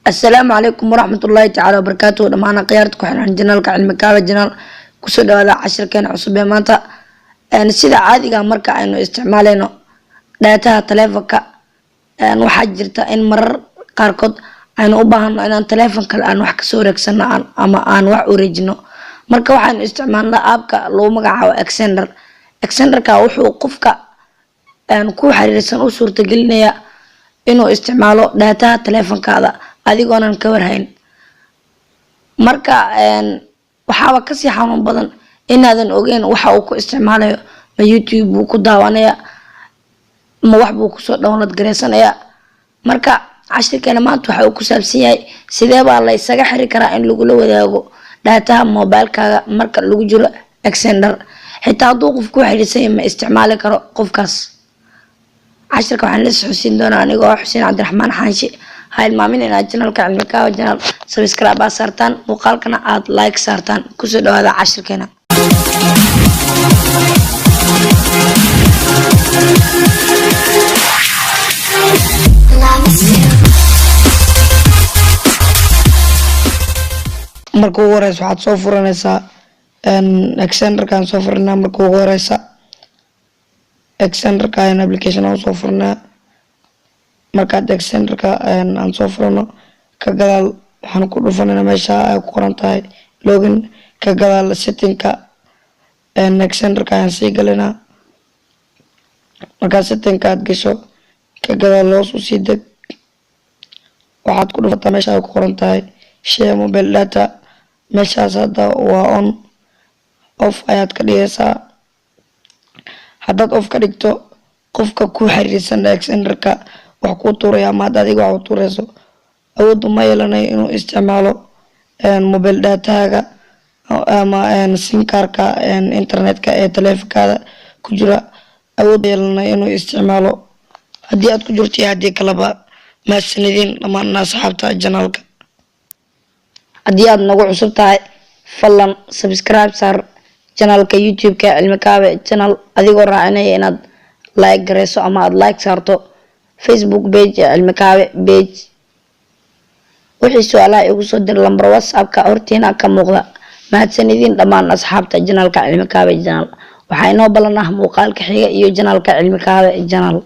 السلام عليكم ورحمة الله تعالى وبركاته. دمانا قيارتكم حنا جنال كعلم كاوي جنال كسود هذا 10 كان عصبية مانتا سيدا عادي مركا انو استعمالينو داتها تليفونكا waxaa jirta in marar qaarkood aan u baahano inaan taleefanka aan wax ka soo reegsano ama aan wax u reejino marka waxaan isticmaalnaa aabka loo magacaabo Extender ka wuxuu qofka ku xiriirsan u suurtagelinaya inuu isticmaalo data taleefankaada adigoonan ka warhayn marka waxaa ka sii xanuun badan inaadan ogeyn waxa uu ku isticmaalayo ma YouTube uu ku daawanaya ma wax buu ku soo download gareysanaya marka cashirkeena maanta waxa uu ku saabsan yahay sidee baa la isaga xiri karaa in lagu la wadaago data mobilkaaga marka lagu jiro Extender xitaa hadduu qof ku xiriirsan ma isticmaali karo qofkaas cashirka waxaan la xusin doonaa anigoo Xuseen Cabdiraxmaan Xanshi هاي المامين إن الجنال كعلم كاو جنال سبسكرايب سارتان وقالكنا عاد لايك سارتان كسر هذا 10 كنا مركو ورئيس واحد صفر نسا إن إكسندر كان صفرنا مركو ورئيسا إكسندر كان أبليكيشن أو صفرنا markaad Extender-ka aan soo furno ka gadaal waxaan ku dhufanayna meesha ay ku qoran tahay login ka gadaal setting-ka Extender-ka aan sii galinaa marka setting-ka aad gasho ka gadaal hoos u sii deg waxaad ku dhufataa meesha ay ku qoran tahay share mobile data meeshaas hadda waa on off ayaad ka dhigaysaa haddaad off ka dhigto qofka ku xiriirsan Extender-ka wax ku tuuraya ma adiga wax u tuurayso awood uma yeelanayo inuu isticmaalo mobile data-ga ama sim card-ka internet-ka ee taleefankaada ku jira awood yeelanayo inuu isticmaalo haddii aad ku jirto haddii kaleba ma sanadin dhammaan asxaabta janaalka haddii aad nagu cusub tahay fadlan subscribe saar janaalka YouTube-ka Cilmi Kaabe channel adigoo raacinaya inaad like gareyso ama aad like saarto Facebook page Cilmi Kaabe page wixii su'aalaha igu soo dir lambar WhatsApp-ka hortiina ka muuqda mahadsanidin dhammaan asxaabta janaalka Cilmi Kaabe channel waxaa inoo balanahay muuqaalka xiga iyo janaalka Cilmi Kaabe channel